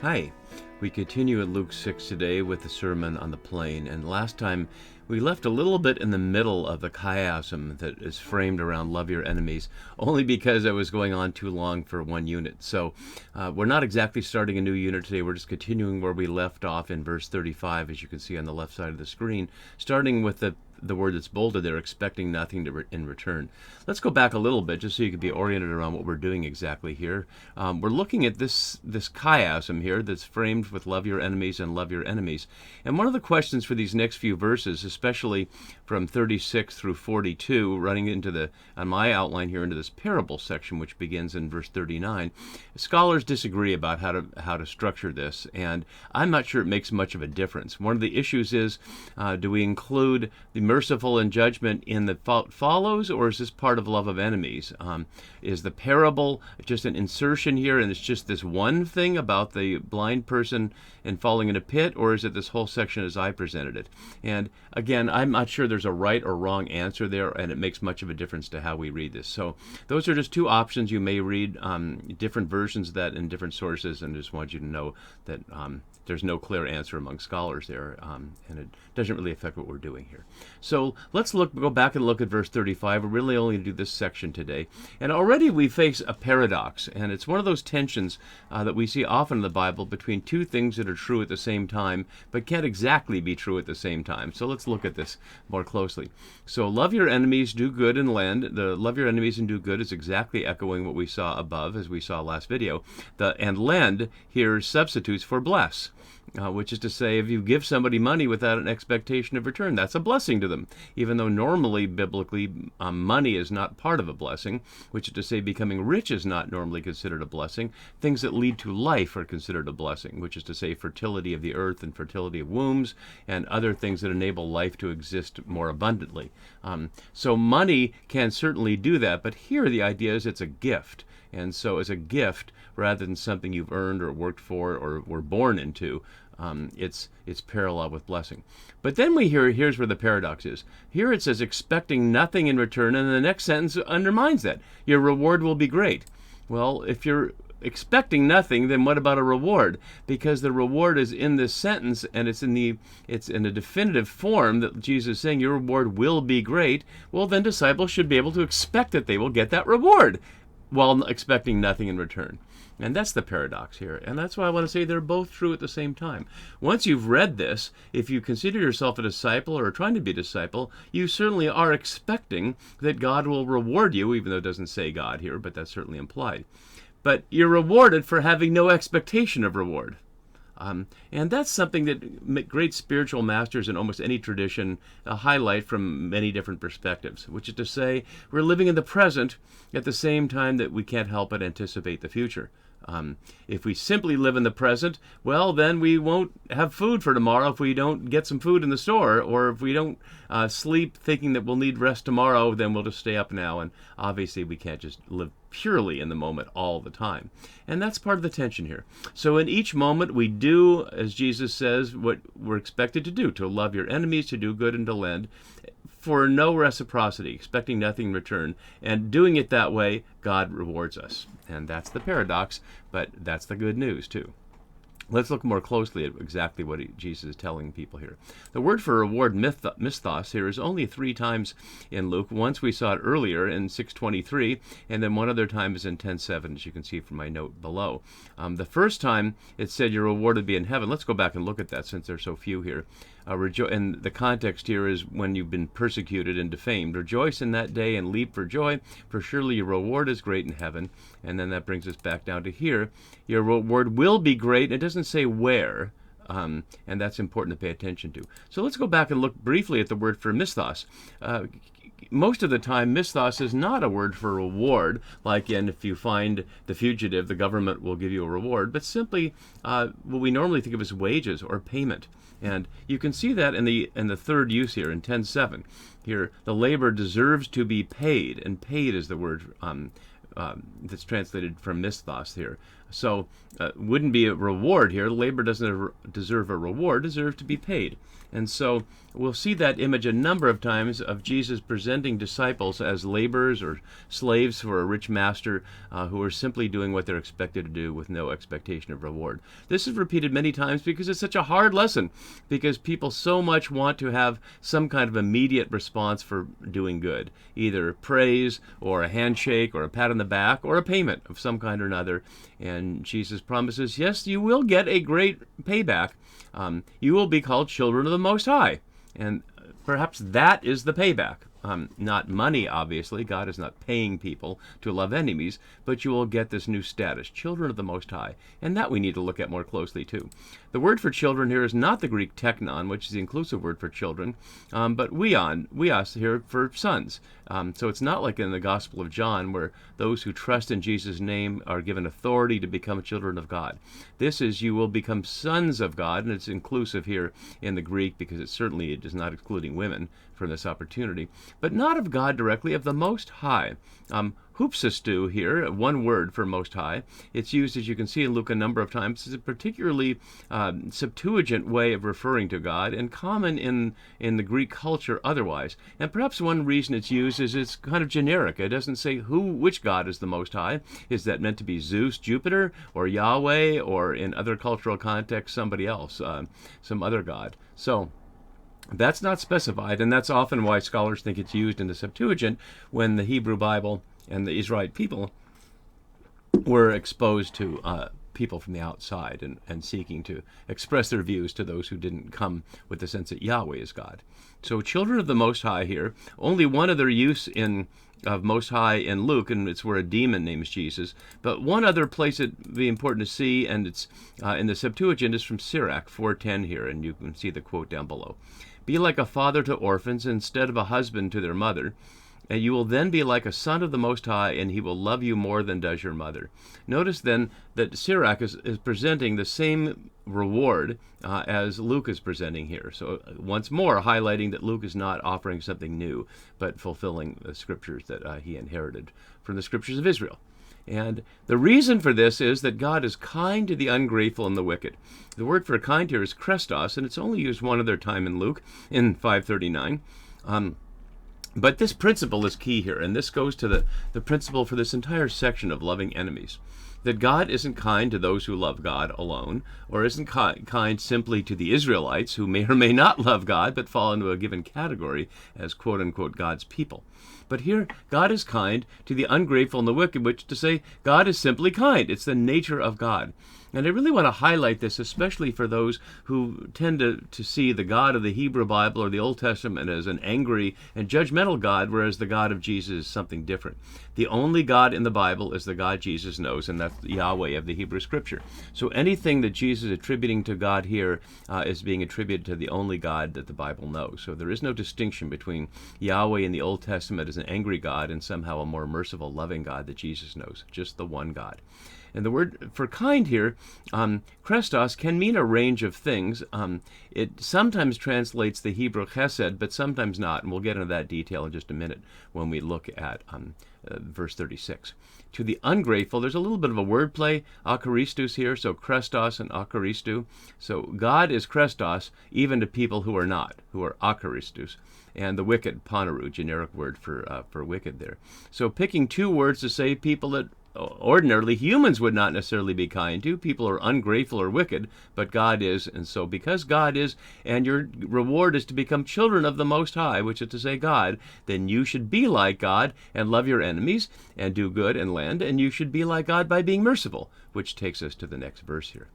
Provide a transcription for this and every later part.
Hi, we continue at Luke 6 today with the Sermon on the Plain, and last time we left a little bit in the middle of the chiasm that is framed around love your enemies, only because it was going on too long for one unit. So we're not exactly starting a new unit today, we're just continuing where we left off in verse 35, as you can see on the left side of the screen, starting with the word that's bolded there, expecting nothing in return. Let's go back a little bit just so you can be oriented around what we're doing exactly here. We're looking at this chiasm here that's framed with love your enemies and love your enemies. And one of the questions for these next few verses, especially from 36 through 42, running into on my outline here, into this parable section, which begins in verse 39, scholars disagree about how to structure this, and I'm not sure it makes much of a difference. One of the issues is, do we include the merciful in judgment in the follows, or is this part of love of enemies? Is the parable just an insertion here, and it's just this one thing about the blind person and falling in a pit, or is it this whole section as I presented it? And again, I'm not sure there's a right or wrong answer there, and it makes much of a difference to how we read this. So those are just two options. You may read different versions of that in different sources, and just want you to know that there's no clear answer among scholars there, and it doesn't really affect what we're doing here. So let's go back and look at verse 35. We're really only going to do this section today. And already we face a paradox, and it's one of those tensions that we see often in the Bible between two things that are true at the same time, but can't exactly be true at the same time. So let's look at this more closely. So love your enemies, do good, and lend. The love your enemies and do good is exactly echoing what we saw above, as we saw last video. And lend here substitutes for bless. Which is to say, if you give somebody money without an expectation of return, that's a blessing to them, even though normally, biblically, money is not part of a blessing, which is to say, becoming rich is not normally considered a blessing. Things that lead to life are considered a blessing, which is to say, fertility of the earth and fertility of wombs and other things that enable life to exist more abundantly. So money can certainly do that, but here the idea is it's a gift. And so as a gift, rather than something you've earned or worked for or were born into, it's parallel with blessing. But then here's where the paradox is. Here it says, expecting nothing in return, and the next sentence undermines that. Your reward will be great. Well, if you're expecting nothing, then what about a reward? Because the reward is in this sentence, and it's in a definitive form that Jesus is saying your reward will be great. Well, then disciples should be able to expect that they will get that reward, while expecting nothing in return. And that's the paradox here. And that's why I want to say they're both true at the same time. Once you've read this, if you consider yourself a disciple or trying to be a disciple, you certainly are expecting that God will reward you, even though it doesn't say God here, but that's certainly implied. But you're rewarded for having no expectation of reward. And that's something that great spiritual masters in almost any tradition highlight from many different perspectives, which is to say, we're living in the present at the same time that we can't help but anticipate the future. If we simply live in the present, well, then we won't have food for tomorrow if we don't get some food in the store, or if we don't sleep thinking that we'll need rest tomorrow, then we'll just stay up now. And obviously we can't just live purely in the moment all the time. And that's part of the tension here. So in each moment we do, as Jesus says, what we're expected to do, to love your enemies, to do good, and to lend, for no reciprocity, expecting nothing in return. And doing it that way, God rewards us. And that's the paradox, but that's the good news too. Let's look more closely at exactly what Jesus is telling people here. The word for reward, misthos, here is only 3 times in Luke. Once we saw it earlier in 6.23, and then one other time is in 10.7, as you can see from my note below. The first time it said your reward would be in heaven. Let's go back and look at that since there's so few here. And the context here is when you've been persecuted and defamed. Rejoice in that day and leap for joy, for surely your reward is great in heaven. And then that brings us back down to here. Your reward will be great. It doesn't say where, and that's important to pay attention to. So let's go back and look briefly at the word for misthos. Most of the time, misthos is not a word for reward, like in if you find the fugitive, the government will give you a reward, but simply what we normally think of as wages or payment. And you can see that in the third use here in 10.7. Here, the laborer deserves to be paid, and paid is the word that's translated from misthos here. So wouldn't be a reward here. Labor doesn't deserve a reward, deserve to be paid. And so we'll see that image a number of times of Jesus presenting disciples as laborers or slaves for a rich master who are simply doing what they're expected to do with no expectation of reward. This is repeated many times because it's such a hard lesson, because people so much want to have some kind of immediate response for doing good, either praise or a handshake or a pat on the back or a payment of some kind or another. And Jesus promises, yes, you will get a great payback. You will be called children of the Most High. And perhaps that is the payback. Not money, obviously. God is not paying people to love enemies, but you will get this new status, children of the Most High. And that we need to look at more closely, too. The word for children here is not the Greek teknon, which is the inclusive word for children, but weos here for sons. So it's not like in the Gospel of John, where those who trust in Jesus' name are given authority to become children of God. This is, you will become sons of God, and it's inclusive here in the Greek, because it is not excluding women from this opportunity, but not of God directly, of the Most High. Hoopsistu here, one word for Most High. It's used, as you can see in Luke, a number of times. It's a particularly Septuagint way of referring to God, and common in the Greek culture otherwise. And perhaps one reason it's used is it's kind of generic. It doesn't say which God is the Most High. Is that meant to be Zeus, Jupiter, or Yahweh, or in other cultural contexts, somebody else, some other God? So that's not specified, and that's often why scholars think it's used in the Septuagint when the Hebrew Bible and the Israelite people were exposed to people from the outside and seeking to express their views to those who didn't come with the sense that Yahweh is God. So children of the Most High here, only one other use of Most High in Luke, and it's where a demon names Jesus. But one other place it'd be important to see, and it's in the Septuagint, is from Sirach 4:10 here, and you can see the quote down below. Be like a father to orphans instead of a husband to their mother, and you will then be like a son of the Most High, and he will love you more than does your mother. Notice then that Sirach is presenting the same reward as Luke is presenting here. So once more highlighting that Luke is not offering something new, but fulfilling the scriptures that he inherited from the scriptures of Israel. And the reason for this is that God is kind to the ungrateful and the wicked. The word for kind here is Christos, and it's only used one other time in Luke, in 5:39. But this principle is key here, and this goes to the principle for this entire section of loving enemies. That God isn't kind to those who love God alone, or isn't kind simply to the Israelites, who may or may not love God, but fall into a given category as quote-unquote God's people. But here, God is kind to the ungrateful and the wicked, which to say God is simply kind. It's the nature of God. And I really want to highlight this, especially for those who tend to see the God of the Hebrew Bible or the Old Testament as an angry and judgmental God, whereas the God of Jesus is something different. The only God in the Bible is the God Jesus knows, and that's Yahweh of the Hebrew Scripture. So anything that Jesus is attributing to God here is being attributed to the only God that the Bible knows. So there is no distinction between Yahweh in the Old Testament as an angry God and somehow a more merciful, loving God that Jesus knows. Just the one God. And the word for kind here, Christos, can mean a range of things. It sometimes translates the Hebrew chesed, but sometimes not. And we'll get into that detail in just a minute when we look at verse 36. To the ungrateful, there's a little bit of a wordplay, akaristus here, so Christos and akaristu. So God is Christos even to people who are not, who are akaristus. And the wicked, panaru, generic word for wicked there. So picking two words to say people that ordinarily humans would not necessarily be kind to. People are ungrateful or wicked, but God is. And so because God is, and your reward is to become children of the Most High, which is to say God, then you should be like God and love your enemies and do good and lend, and you should be like God by being merciful, which takes us to the next verse here.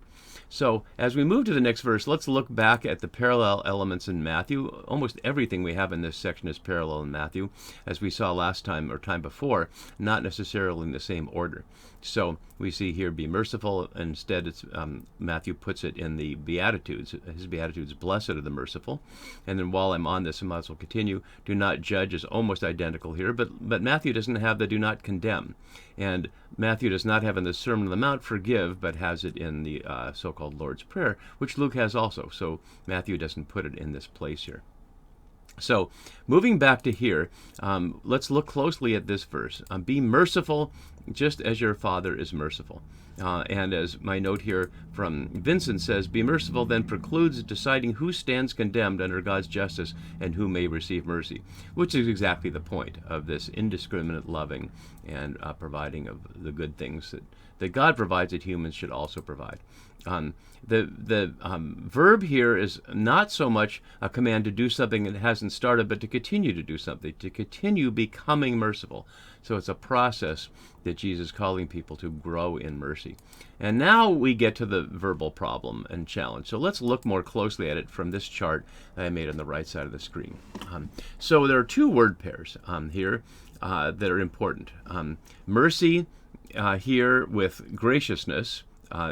So as we move to the next verse, let's look back at the parallel elements in Matthew. Almost everything we have in this section is parallel in Matthew, as we saw last time or time before, not necessarily in the same order. So we see here, be merciful. Instead, it's Matthew puts it in the Beatitudes. His Beatitudes, blessed are the merciful. And then while I'm on this, I might as well continue. Do not judge is almost identical here, but Matthew doesn't have the do not condemn. And Matthew does not have in the Sermon on the Mount forgive, but has it in the so-called Lord's Prayer, which Luke has also. So Matthew doesn't put it in this place here. So moving back to here, let's look closely at this verse. Be merciful just as your Father is merciful. And as my note here from Vincent says, be merciful then precludes deciding who stands condemned under God's justice and who may receive mercy, which is exactly the point of this indiscriminate loving and providing of the good things that God provides that humans should also provide. The verb here is not so much a command to do something that hasn't started, but to continue to do something, to continue becoming merciful. So it's a process that Jesus is calling people to grow in mercy. And now we get to the verbal problem and challenge. So let's look more closely at it from this chart that I made on the right side of the screen. So there are two word pairs here that are important. Mercy here with graciousness.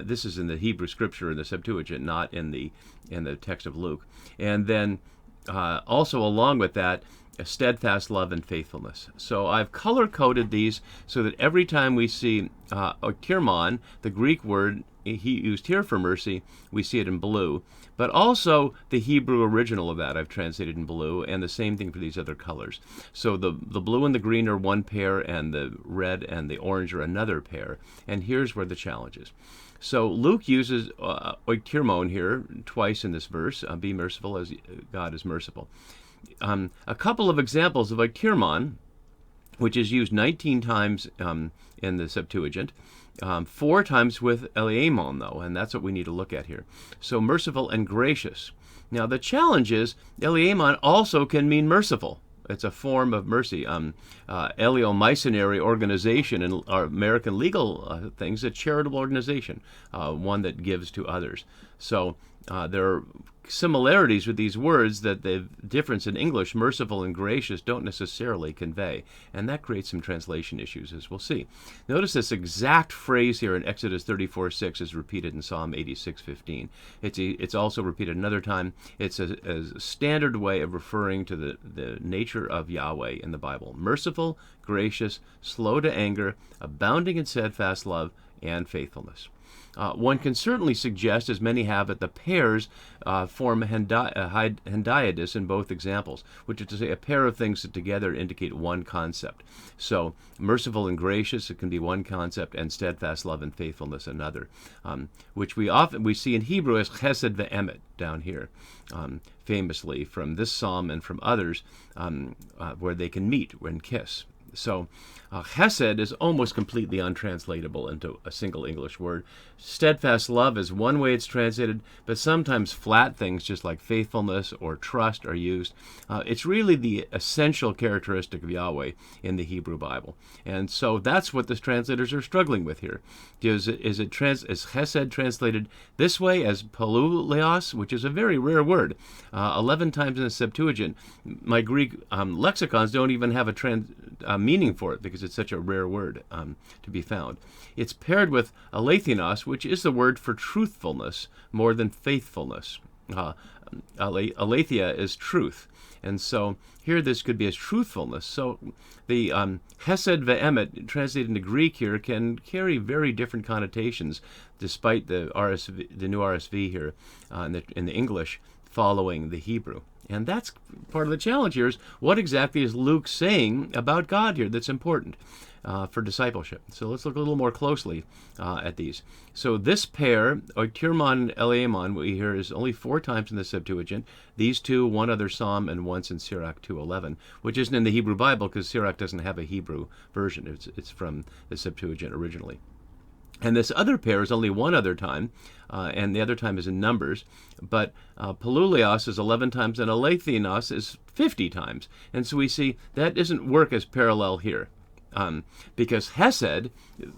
This is in the Hebrew scripture in the Septuagint, not in the text of Luke. And then also along with that, a steadfast love and faithfulness. So I've color-coded these so that every time we see oiktirmon, the Greek word he used here for mercy, we see it in blue. But also the Hebrew original of that I've translated in blue, and the same thing for these other colors. So the blue and the green are one pair, and the red and the orange are another pair. And here's where the challenge is. So Luke uses oiktirmon here twice in this verse, be merciful as God is merciful. A couple of examples of oiktirmon, which is used 19 times in the Septuagint, 4 times with eleemon, though, and that's what we need to look at here. So merciful and gracious. Now the challenge is eleemon also can mean merciful. It's a form of mercy. Eleemosynary organization in our American legal things, a charitable organization, one that gives to others. So there are similarities with these words that the difference in English, merciful and gracious, don't necessarily convey. And that creates some translation issues, as we'll see. Notice this exact phrase here in Exodus 34:6 is repeated in Psalm 86:15. It's also repeated another time. It's a standard way of referring to the nature of Yahweh in the Bible. Merciful, gracious, slow to anger, abounding in steadfast love and faithfulness. One can certainly suggest, as many have, that the pairs form hendiadys in both examples, which is to say a pair of things that together indicate one concept. So merciful and gracious, it can be one concept, and steadfast love and faithfulness another, which we see in Hebrew as chesed ve'emet down here, famously from this psalm and from others, where they can meet and kiss. So chesed is almost completely untranslatable into a single English word. Steadfast love is one way it's translated, but sometimes flat things just like faithfulness or trust are used. It's really the essential characteristic of Yahweh in the Hebrew Bible. And so that's what the translators are struggling with here. Is chesed translated this way as paluleos, which is a very rare word, 11 times in the Septuagint. My Greek lexicons don't even have a meaning for it because it's such a rare word to be found. It's paired with alethinos, which is the word for truthfulness more than faithfulness. Aletheia is truth. And so here this could be as truthfulness. So the chesed ve'emet, translated into Greek here, can carry very different connotations despite the new RSV here in the English following the Hebrew. And that's part of the challenge here is what exactly is Luke saying about God here that's important for discipleship. So let's look a little more closely at these. So this pair, oiktirmon and eleemon, we hear is only 4 times in the Septuagint. These two, one other psalm, and once in Sirach 2:11, which isn't in the Hebrew Bible because Sirach doesn't have a Hebrew version. It's from the Septuagint originally. And this other pair is only one other time, and the other time is in Numbers. But paluleos is 11 times, and alethinos is 50 times. And so we see that doesn't work as parallel here. Because hesed,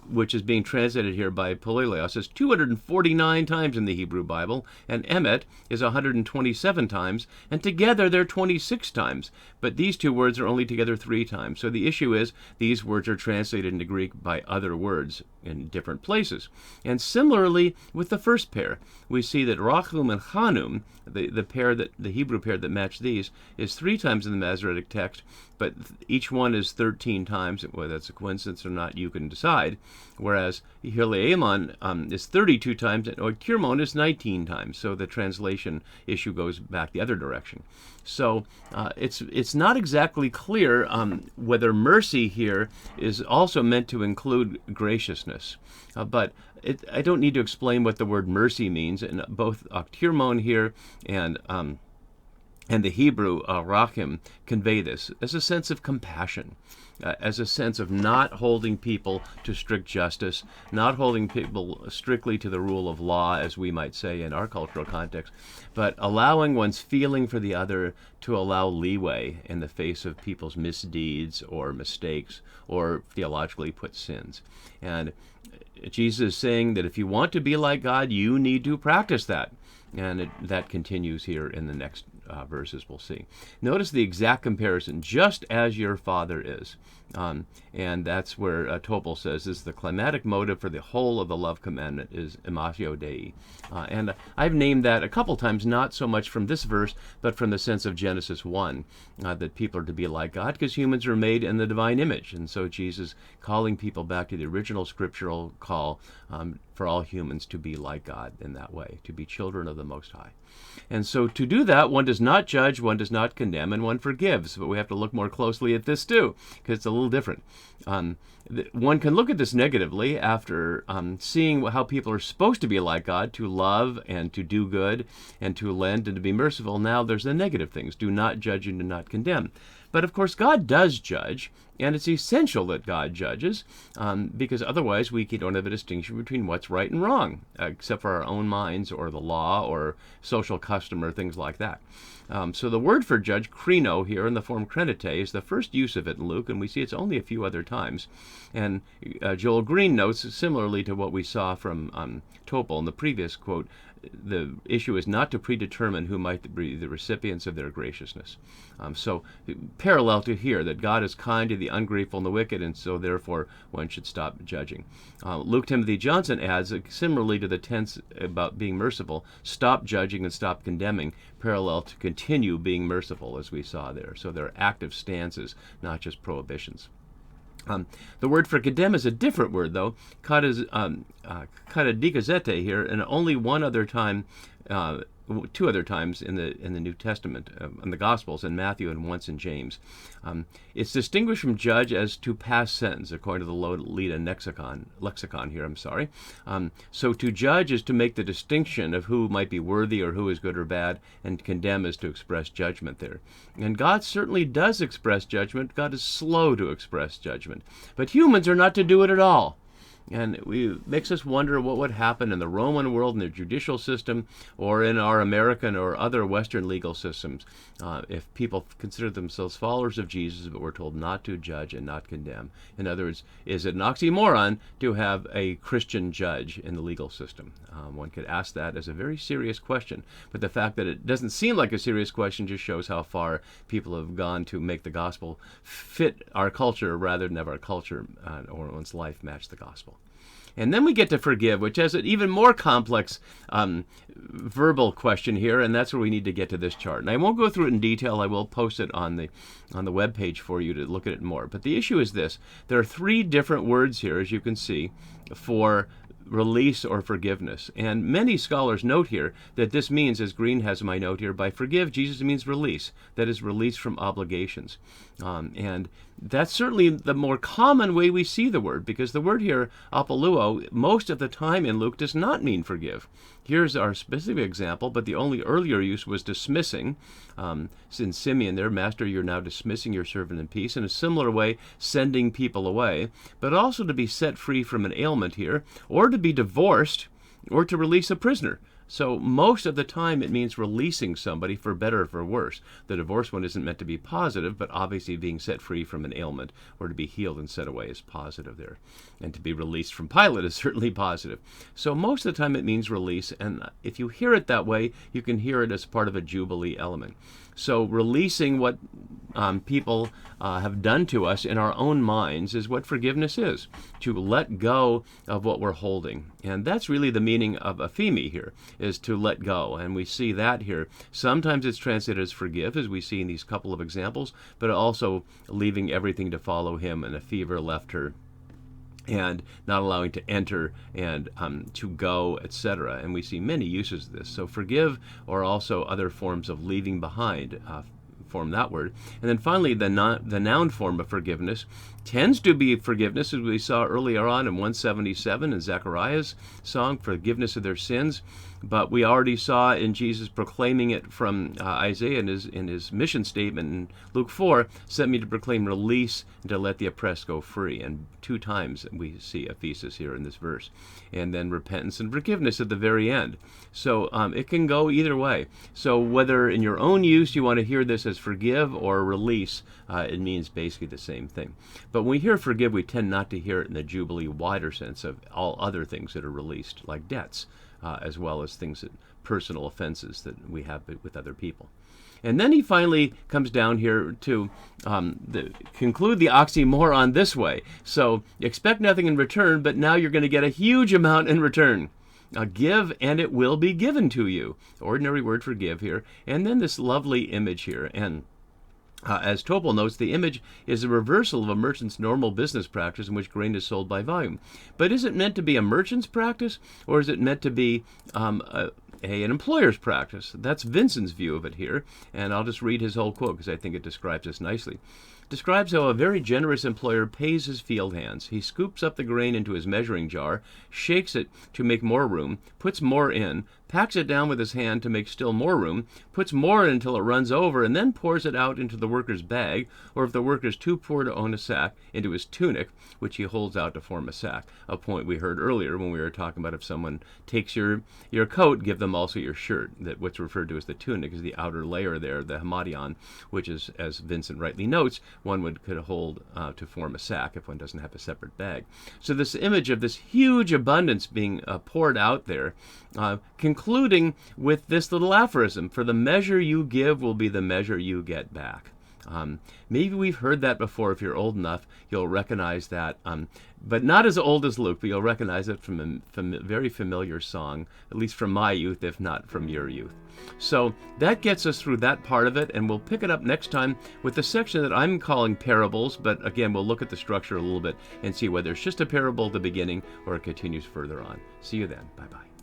which is being translated here by paluleos, is 249 times in the Hebrew Bible, and emet is 127 times, and together they're 26 times. But these two words are only together 3 times. So the issue is these words are translated into Greek by other words in different places. And similarly with the first pair, we see that rachum and chanum, the Hebrew pair that match these, is 3 times in the Masoretic text, but each one is 13 times with Whether it's a coincidence or not, you can decide. Whereas heliaemon is 32 times and oikirmon is 19 times. So the translation issue goes back the other direction. So it's not exactly clear whether mercy here is also meant to include graciousness. But I don't need to explain what the word mercy means. And both oktirmon here and the Hebrew rachim convey this as a sense of compassion, as a sense of not holding people to strict justice, not holding people strictly to the rule of law, as we might say in our cultural context, but allowing one's feeling for the other to allow leeway in the face of people's misdeeds or mistakes or theologically put sins. And Jesus is saying that if you want to be like God, you need to practice that. And that continues here in the next verses we'll see. Notice the exact comparison, just as your Father is. And that's where Topol says is the climatic motive for the whole of the love commandment is imatio Dei. And I've named that a couple times, not so much from this verse, but from the sense of Genesis 1, that people are to be like God because humans are made in the divine image. And so Jesus calling people back to the original scriptural call for all humans to be like God in that way, to be children of the Most High. And so to do that, one does not judge, one does not condemn, and one forgives. But we have to look more closely at this too, because it's a little different. One can look at this negatively after seeing how people are supposed to be like God, to love and to do good and to lend and to be merciful. Now there's the negative things. Do not judge and do not condemn. But of course, God does judge, and it's essential that God judges, because otherwise we don't have a distinction between what's right and wrong, except for our own minds or the law or social custom or things like that. So the word for judge, krino, here in the form krenete, is the first use of it in Luke, and we see it's only a few other times. And Joel Green notes, similarly to what we saw from Topol in the previous quote, the issue is not to predetermine who might be the recipients of their graciousness. So parallel to here, that God is kind to the ungrateful and the wicked, and so therefore one should stop judging. Luke Timothy Johnson adds, similarly to the tense about being merciful, stop judging and stop condemning, parallel to continue being merciful, as we saw there. So they're active stances, not just prohibitions. The word for condemn is a different word, though, katadikazete here, and only one other time, two other times in the New Testament, in the Gospels, in Matthew and once in James. It's distinguished from judge as to past sentence, according to the Lolita lexicon here. So to judge is to make the distinction of who might be worthy or who is good or bad, and condemn is to express judgment there. And God certainly does express judgment. God is slow to express judgment. But humans are not to do it at all. And it makes us wonder what would happen in the Roman world, in the judicial system, or in our American or other Western legal systems, if people consider themselves followers of Jesus, but were told not to judge and not condemn. In other words, is it an oxymoron to have a Christian judge in the legal system? One could ask that as a very serious question. But the fact that it doesn't seem like a serious question just shows how far people have gone to make the gospel fit our culture rather than have our culture or one's life match the gospel. And then we get to forgive, which has an even more complex verbal question here, and that's where we need to get to this chart. And I won't go through it in detail. I will post it on the web page for you to look at it more. But the issue is this. There are three different words here, as you can see, for release or forgiveness. And many scholars note here that this means, as Green has my note here, by forgive, Jesus means release. That is, release from obligations. And that's certainly the more common way we see the word, because the word here, apoluo, most of the time in Luke does not mean forgive. Here's our specific example, but the only earlier use was dismissing. Since Simeon there, Master, you're now dismissing your servant in peace. In a similar way, sending people away, but also to be set free from an ailment here, or to be divorced, or to release a prisoner. So most of the time it means releasing somebody for better or for worse. The divorce one isn't meant to be positive, but obviously being set free from an ailment or to be healed and set away is positive there. And to be released from Pilate is certainly positive. So most of the time it means release, and if you hear it that way, you can hear it as part of a jubilee element. So releasing what people have done to us in our own minds is what forgiveness is, to let go of what we're holding. And that's really the meaning of aphemi here, is to let go. And we see that here. Sometimes it's translated as forgive, as we see in these couple of examples, but also leaving everything to follow him, and a fever left her, and not allowing to enter and to go, etc. And we see many uses of this. So forgive, or also other forms of leaving behind, form that word. And then finally, the noun form of forgiveness tends to be forgiveness, as we saw earlier on in 177 in Zechariah's song, forgiveness of their sins. But we already saw in Jesus proclaiming it from Isaiah in his mission statement in Luke 4, sent me to proclaim release and to let the oppressed go free. And 2 times we see aphesis here in this verse. And then repentance and forgiveness at the very end. So it can go either way. So whether in your own use you want to hear this as forgive or release, it means basically the same thing. But when we hear forgive, we tend not to hear it in the Jubilee wider sense of all other things that are released, like debts, as well as things that personal offenses that we have with other people. And then he finally comes down here to conclude the oxymoron this way. So expect nothing in return, but now you're going to get a huge amount in return. Give and it will be given to you. Ordinary word for give here. And then this lovely image here. And as Topol notes, the image is a reversal of a merchant's normal business practice in which grain is sold by volume. But is it meant to be a merchant's practice, or is it meant to be an employer's practice? That's Vincent's view of it here, and I'll just read his whole quote because I think it describes this nicely. Describes how a very generous employer pays his field hands. He scoops up the grain into his measuring jar, shakes it to make more room, puts more in, packs it down with his hand to make still more room, puts more in until it runs over, and then pours it out into the worker's bag, or if the worker's too poor to own a sack, into his tunic, which he holds out to form a sack. A point we heard earlier when we were talking about if someone takes your coat, give them also your shirt. That what's referred to as the tunic is the outer layer there, the hamadion, which is, as Vincent rightly notes, one could hold to form a sack if one doesn't have a separate bag. So this image of this huge abundance being poured out there, concluding with this little aphorism, for the measure you give will be the measure you get back. Maybe we've heard that before. If you're old enough, you'll recognize that, but not as old as Luke, but you'll recognize it from a very familiar song, at least from my youth, if not from your youth. So that gets us through that part of it, and we'll pick it up next time with the section that I'm calling parables, but again, we'll look at the structure a little bit and see whether it's just a parable at the beginning or it continues further on. See you then. Bye-bye.